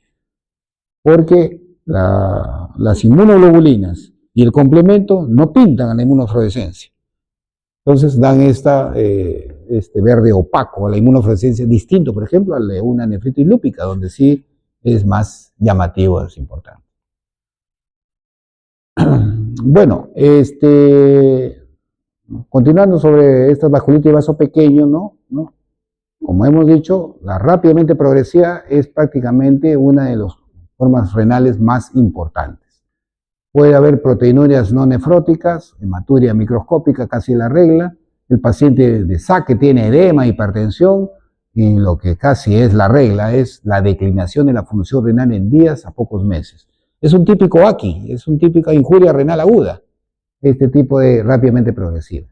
porque las inmunoglobulinas y el complemento no pintan a la inmunofluorescencia. Entonces dan este verde opaco a la inmunofluorescencia, distinto, por ejemplo, al de una nefritis lúpica, donde sí es más llamativo, es importante. Bueno, continuando sobre esta vasculitis de vaso pequeño, ¿no? Como hemos dicho, la rápidamente progresiva es prácticamente una de las formas renales más importantes. Puede haber proteinurias no nefróticas, hematuria microscópica, casi la regla. El paciente de saque tiene edema, hipertensión, y lo que casi es la regla es la declinación de la función renal en días a pocos meses. Es un típico AQI, es una típica injuria renal aguda, este tipo de rápidamente progresiva,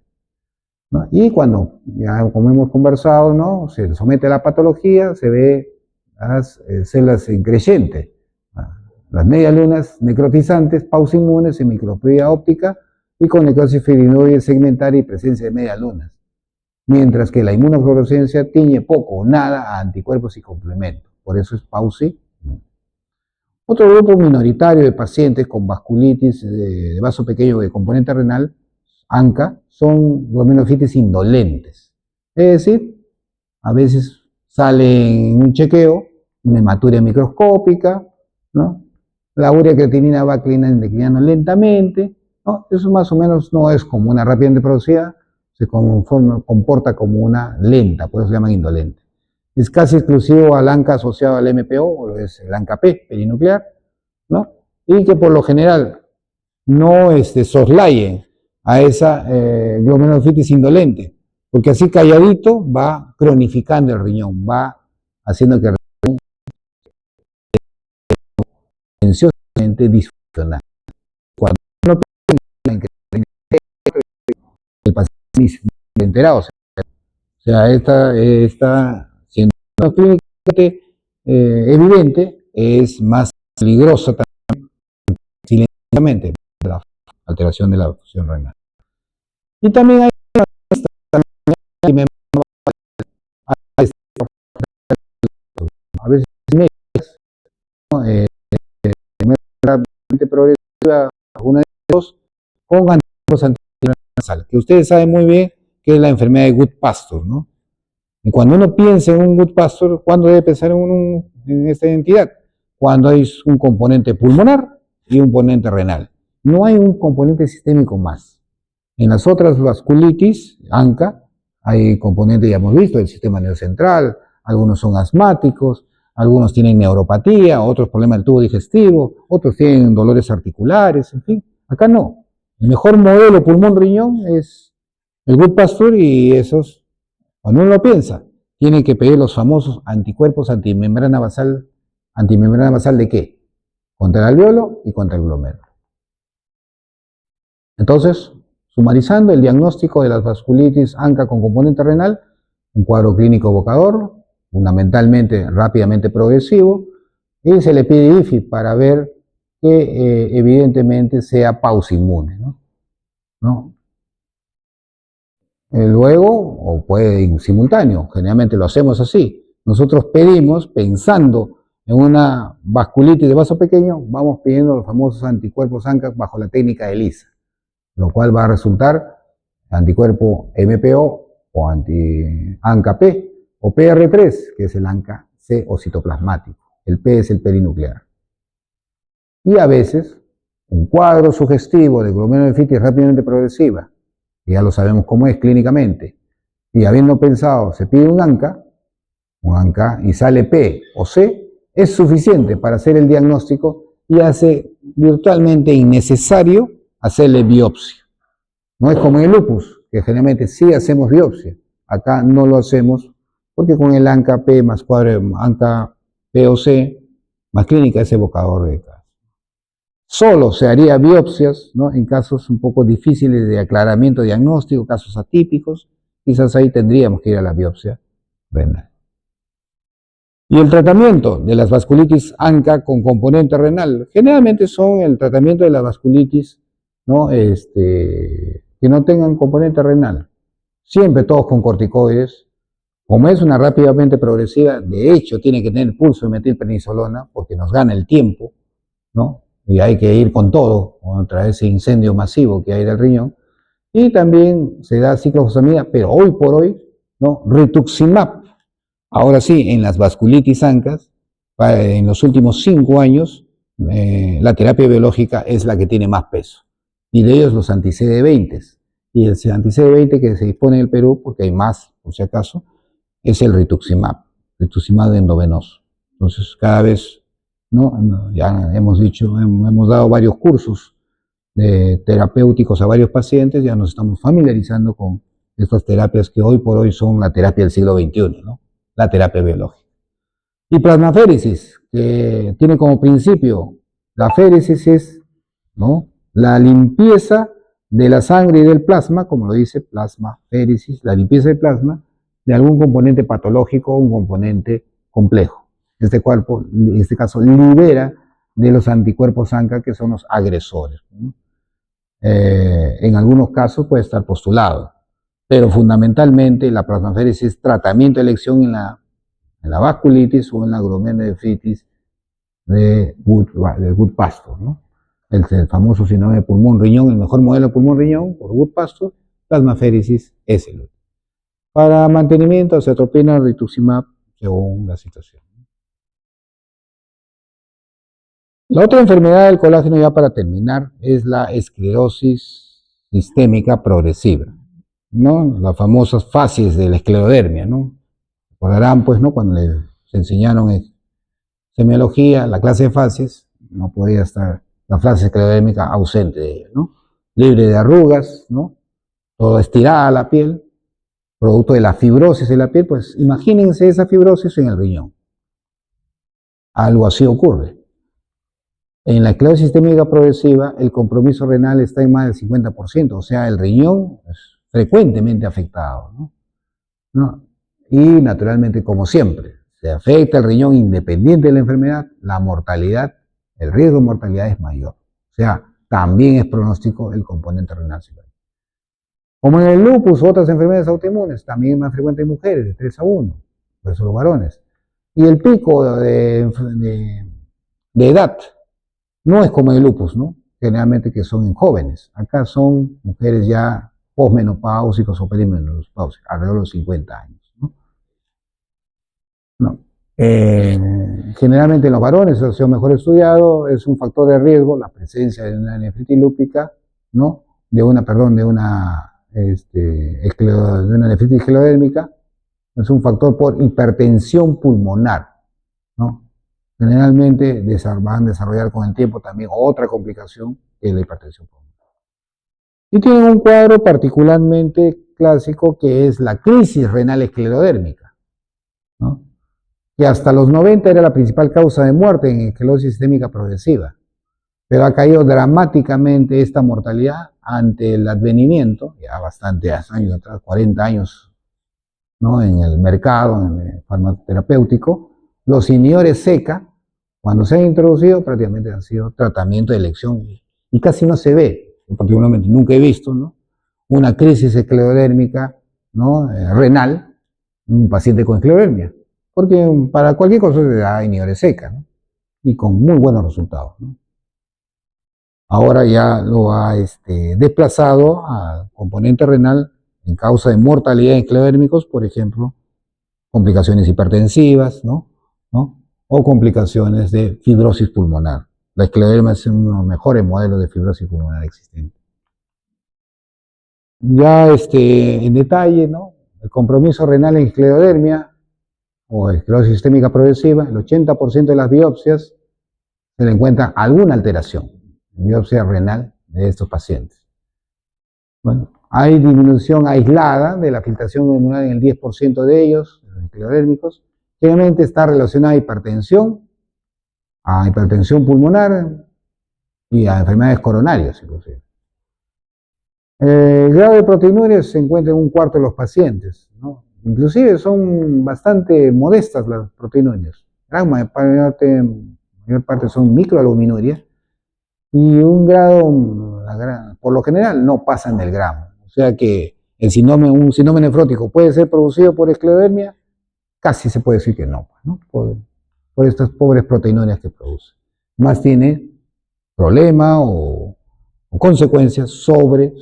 ¿no? Y cuando, ya como hemos conversado, ¿no?, se somete a la patología, se ve las células en creciente, las medialunas necrotizantes, pausinmunes en micropía óptica y con necrosis fibrinoide segmentaria y presencia de medialunas, mientras que la inmunofluorescencia tiñe poco o nada a anticuerpos y complementos, por eso es pausi. Otro grupo minoritario de pacientes con vasculitis de vaso pequeño de componente renal, ANCA, son glomerulonefritis indolentes. Es decir, a veces sale en un chequeo una hematuria microscópica, ¿no? La urea creatinina va declinando lentamente, ¿no? Eso más o menos no es como una rápidamente producida, se comporta como una lenta, por eso se llaman indolentes. Es casi exclusivo al ANCA asociado al MPO, o es el ANCA-P, perinuclear, ¿no? Y que por lo general no soslayen a esa glomerulonefritis indolente, porque así calladito va cronificando el riñón, va haciendo que el riñón tensiosamente disfuncional. Cuando no tienen que el paciente enterado, o sea, está siendo clínicamente evidente, es más peligrosa también silenciosamente la alteración de la función renal. Y también hay a veces progresiva, una de dos, con anticuerpos antivirales, que ustedes saben muy bien que es la enfermedad de Goodpasture, ¿no? Y cuando uno piensa en un Goodpasture, ¿cuándo debe pensar en esta identidad? Cuando hay un componente pulmonar y un componente renal. No hay un componente sistémico más. En las otras vasculitis, ANCA, hay componentes, ya hemos visto, del sistema nervioso central, algunos son asmáticos, algunos tienen neuropatía, otros problemas del tubo digestivo, otros tienen dolores articulares, en fin. Acá no. El mejor modelo pulmón-riñón es el Good Pasture y esos, cuando uno lo piensa, tiene que pedir los famosos anticuerpos antimembrana basal ¿de qué? Contra el alveolo y contra el glomérulo. Entonces, sumarizando el diagnóstico de las vasculitis ANCA con componente renal, un cuadro clínico evocador, fundamentalmente rápidamente progresivo, y se le pide IFI para ver que evidentemente sea pausa inmune, ¿no? Luego, o puede ir simultáneo, generalmente lo hacemos así. Nosotros pedimos, pensando en una vasculitis de vaso pequeño, vamos pidiendo los famosos anticuerpos ANCA bajo la técnica de ELISA, lo cual va a resultar anticuerpo MPO o anti-ANCA-P o PR3, que es el ANCA-C o citoplasmático. El P es el perinuclear. Y a veces, un cuadro sugestivo de glomerulonefritis rápidamente progresiva, que ya lo sabemos cómo es clínicamente, y habiendo pensado, se pide un ANCA y sale P o C, es suficiente para hacer el diagnóstico y hace virtualmente innecesario hacerle biopsia. No es como en el lupus, que generalmente sí hacemos biopsia. Acá no lo hacemos porque con el ANCA-P más cuadro ANCA-P o C más clínica es evocador de casos. Solo se haría biopsias, ¿no?, en casos un poco difíciles de aclaramiento diagnóstico, casos atípicos, quizás ahí tendríamos que ir a la biopsia renal. Y el tratamiento de las vasculitis ANCA con componente renal, generalmente son el tratamiento de la vasculitis, ¿no?, que no tengan componente renal. Siempre todos con corticoides. Como es una rápidamente progresiva, de hecho tiene que tener pulso de metilprednisolona porque nos gana el tiempo, ¿no? Y hay que ir con todo contra ese incendio masivo que hay del riñón. Y también se da ciclofosfamida, pero hoy por hoy, ¿no?, rituximab. Ahora sí, en las vasculitis ANCAs, en los últimos 5 años, la terapia biológica es la que tiene más peso. Y de ellos los anti-CD20. Y el anti-CD20 que se dispone en el Perú, porque hay más, por si acaso, es el rituximab endovenoso. Entonces, cada vez, ¿no?, ya hemos dicho, hemos dado varios cursos terapéuticos a varios pacientes, ya nos estamos familiarizando con estas terapias que hoy por hoy son la terapia del siglo XXI, ¿no?, la terapia biológica. Y plasmaféresis, que tiene como principio, la féresis es, ¿no?, la limpieza de la sangre y del plasma, como lo dice plasmaféresis, la limpieza del plasma de algún componente patológico o un componente complejo. Este cuerpo, en este caso, libera de los anticuerpos ANCA, que son los agresores, ¿no? En algunos casos puede estar postulado, pero fundamentalmente la plasmaféresis es tratamiento de elección en la vasculitis o en la glomerulonefritis de Good Pasture, ¿no? El famoso síndrome de pulmón-riñón, el mejor modelo de pulmón-riñón por Good Pasture, plasmaféresis es el otro. Para mantenimiento, acetropina, rituximab, según la situación. La otra enfermedad del colágeno, ya para terminar, es la esclerosis sistémica progresiva, ¿no? Las famosas fases de la esclerodermia, ¿no? Recordarán, pues, ¿no?, cuando les enseñaron en semiología, la clase de fases, no podía estar la fase esclerodérmica ausente de ella, ¿no? Libre de arrugas, ¿no?, toda estirada la piel, producto de la fibrosis de la piel. Pues imagínense esa fibrosis en el riñón. Algo así ocurre. En la esclerosis sistémica progresiva, el compromiso renal está en más del 50%, o sea, el riñón es frecuentemente afectado, ¿no? Y naturalmente, como siempre, se afecta el riñón independiente de la enfermedad, la mortalidad, el riesgo de mortalidad es mayor. O sea, también es pronóstico el componente renal secundario. Como en el lupus u otras enfermedades autoinmunes, también es más frecuente en mujeres, de 3-1, por eso los varones. Y el pico de edad no es como en el lupus, ¿no?, generalmente que son en jóvenes. Acá son mujeres ya posmenopáusicos o perimenopáusicos, alrededor de los 50 años, ¿no? Generalmente en los varones, eso mejor estudiado, es un factor de riesgo la presencia de una nefritis lúpica, ¿no?, de una nefritis esclerodérmica, es un factor por hipertensión pulmonar, ¿no? Generalmente van a desarrollar con el tiempo también otra complicación que es la hipertensión pulmonar. Y tienen un cuadro particularmente clásico que es la crisis renal esclerodérmica, ¿no? Que hasta los 90 era la principal causa de muerte en esclerosis sistémica progresiva, pero ha caído dramáticamente esta mortalidad ante el advenimiento, ya bastantes años atrás, 40 años, ¿no?, en el mercado, en el farmacoterapéutico. Los inhibidores SECA, cuando se han introducido, prácticamente han sido tratamiento de elección y casi no se ve, particularmente nunca he visto, ¿no?, una crisis esclerodérmica, ¿no?, renal, un paciente con esclerodermia, porque para cualquier cosa se da inhibidores SECA, ¿no?, y con muy buenos resultados, ¿no? Ahora ya lo ha desplazado al componente renal en causa de mortalidad en esclerodérmicos, por ejemplo, complicaciones hipertensivas, ¿no? O complicaciones de fibrosis pulmonar. La esclerodermia es uno de los mejores modelos de fibrosis pulmonar existentes. Ya en detalle, ¿no?, el compromiso renal en esclerodermia o esclerosis sistémica progresiva, el 80% de las biopsias se le encuentra alguna alteración, biopsia renal de estos pacientes. Bueno, hay disminución aislada de la filtración glomerular en el 10% de ellos, los esclerodérmicos. Generalmente está relacionada a hipertensión pulmonar y a enfermedades coronarias, inclusive. El grado de proteinuria se encuentra en un cuarto de los pacientes, ¿no? Inclusive son bastante modestas las proteinurias. La mayor parte son microalbuminurias y un grado, por lo general, no pasan del gramo. O sea que un síndrome nefrótico puede ser producido por esclerodermia, casi se puede decir que no, ¿no?, por estas pobres proteinurias que produce. Más tiene problema o consecuencias sobre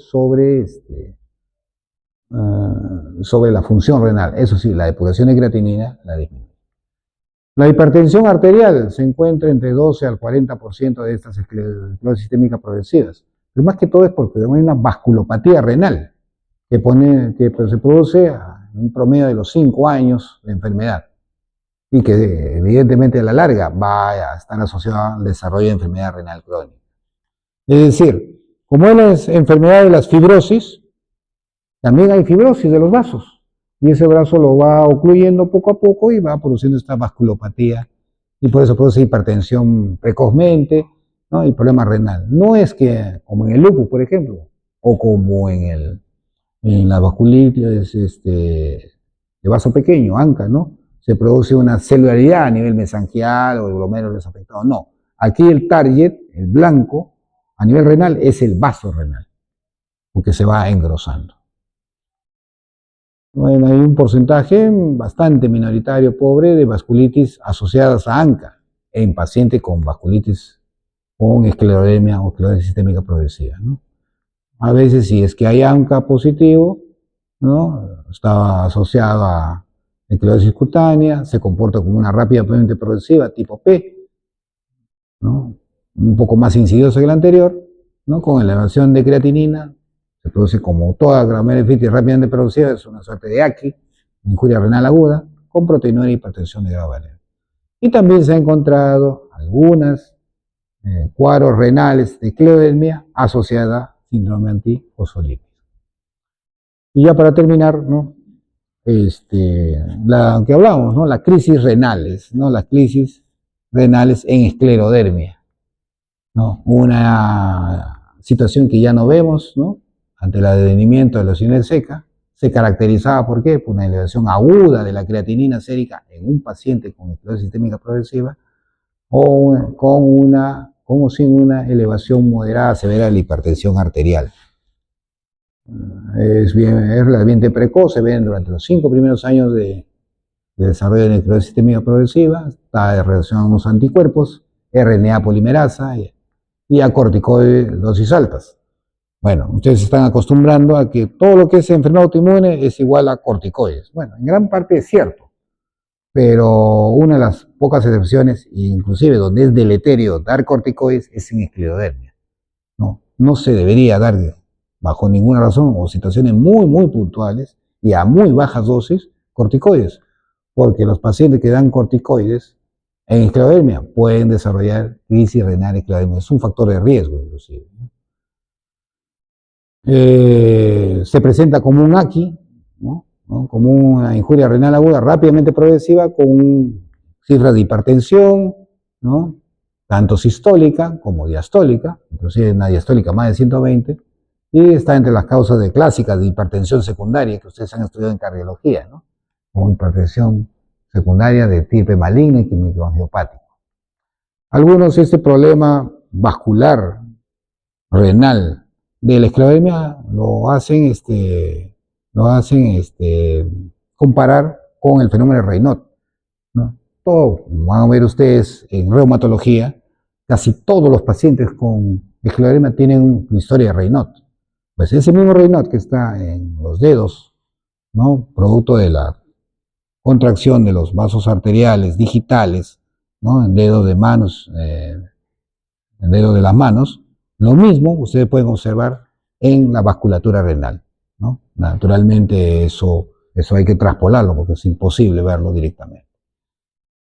la función renal. Eso sí, la depuración de creatinina la disminuye. La hipertensión arterial se encuentra entre 12 al 40% de estas esclerosis sistémicas progresivas. Pero más que todo es porque hay una vasculopatía renal que se produce en un promedio de los 5 años de enfermedad y que evidentemente a la larga va a estar asociada al desarrollo de enfermedad renal crónica. Es decir, como es la enfermedad de las fibrosis, también hay fibrosis de los vasos. Y ese brazo lo va ocluyendo poco a poco y va produciendo esta vasculopatía. Y por eso produce hipertensión precozmente, ¿no?, y problema renal. No es que, como en el lupus, por ejemplo, o como en la vasculitis de vaso pequeño, ANCA, ¿no?, se produce una celularidad a nivel mesangial o de glomérulos afectados. No. Aquí el target, el blanco, a nivel renal, es el vaso renal, porque se va engrosando. Bueno, hay un porcentaje bastante minoritario, pobre, de vasculitis asociadas a ANCA en pacientes con vasculitis con esclerodermia o esclerosis sistémica progresiva, ¿no? A veces, si es que hay ANCA positivo, ¿no?, está asociado a esclerosis cutánea, se comporta como una rápidamente progresiva tipo P, ¿no?, un poco más insidiosa que la anterior, ¿no?, con elevación de creatinina. Se produce como toda glomerulonefritis rápidamente producida, es una suerte de ACI, injuria renal aguda, con proteinuria y hipertensión de grado variable. Y también se han encontrado algunas cuadros renales de esclerodermia asociada a síndrome antifosfolípido. Y ya para terminar, ¿no?, la que hablamos, ¿no?, las crisis renales, ¿no?, las crisis renales en esclerodermia, ¿no?, una situación que ya no vemos, ¿no?, ante el advenimiento de los inhibidores SECA. Se caracterizaba, ¿por qué?, por una elevación aguda de la creatinina sérica en un paciente con esclerosis sistémica progresiva o sin una elevación moderada severa de la hipertensión arterial. Es relativamente precoz, se ven durante los 5 primeros años de desarrollo de la esclerosis sistémica progresiva, está relacionado con los anticuerpos, RNA polimerasa y a corticoides dosis altas. Bueno, ustedes se están acostumbrando a que todo lo que es enfermedad autoinmune es igual a corticoides. Bueno, en gran parte es cierto, pero una de las pocas excepciones, inclusive donde es deleterio dar corticoides, es en esclerodermia. No se debería dar bajo ninguna razón, o situaciones muy, muy puntuales y a muy bajas dosis, corticoides, porque los pacientes que dan corticoides en esclerodermia pueden desarrollar crisis renal esclerodermia. Es un factor de riesgo, inclusive. Se presenta como un AQI, ¿no? Como una injuria renal aguda rápidamente progresiva con cifras de hipertensión, ¿no? Tanto sistólica como diastólica, inclusive una diastólica más de 120, y está entre las causas clásicas de hipertensión secundaria que ustedes han estudiado en cardiología, ¿no? Como hipertensión secundaria de tipo maligna y microangiopático. Algunos este problema vascular renal de la esclerodermia lo hacen comparar con el fenómeno de Raynaud, ¿no? Todo, van a ver ustedes en reumatología, casi todos los pacientes con esclerodermia tienen una historia de Raynaud. Pues ese mismo Raynaud que está en los dedos, ¿no? Producto de la contracción de los vasos arteriales digitales, ¿no? En dedos de manos, en dedos de las manos. Lo mismo ustedes pueden observar en la vasculatura renal, ¿no? Naturalmente eso hay que traspolarlo porque es imposible verlo directamente.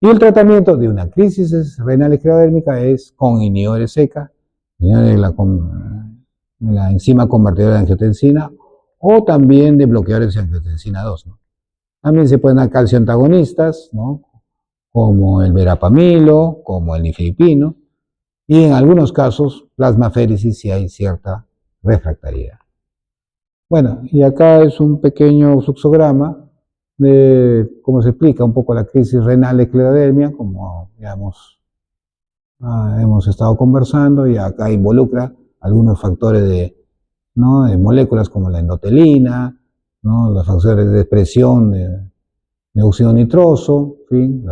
Y el tratamiento de una crisis renal esclerodérmica es con inhibidores SECA, de la enzima convertidora de angiotensina, o también de bloqueadores de angiotensina 2, ¿no? También se pueden dar calcio antagonistas, ¿no? Como el verapamilo, como el nifedipino, y en algunos casos plasmaféresis si hay cierta refractariedad. Bueno, y acá es un pequeño fluxograma de cómo se explica un poco la crisis renal de esclerodermia, como ya hemos estado conversando, y acá involucra algunos factores ¿no? de moléculas como la endotelina, ¿no? Los factores de expresión de óxido nitroso, en fin,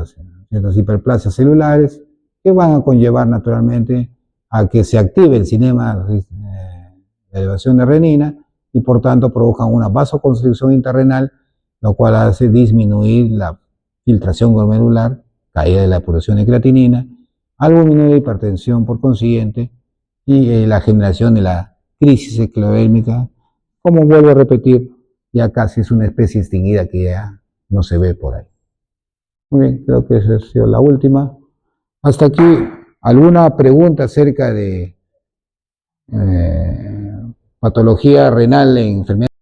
las hiperplasias celulares, que van a conllevar naturalmente a que se active el cinema de elevación de renina y por tanto provocan una vasoconstricción intrarrenal, lo cual hace disminuir la filtración glomerular, caída de la depuración de creatinina, albúmina de hipertensión por consiguiente, y la generación de la crisis esclerodérmica, como vuelvo a repetir, ya casi es una especie extinguida que ya no se ve por ahí. Muy bien, creo que esa ha sido la última. Hasta aquí, ¿alguna pregunta acerca de patología renal en enfermedades?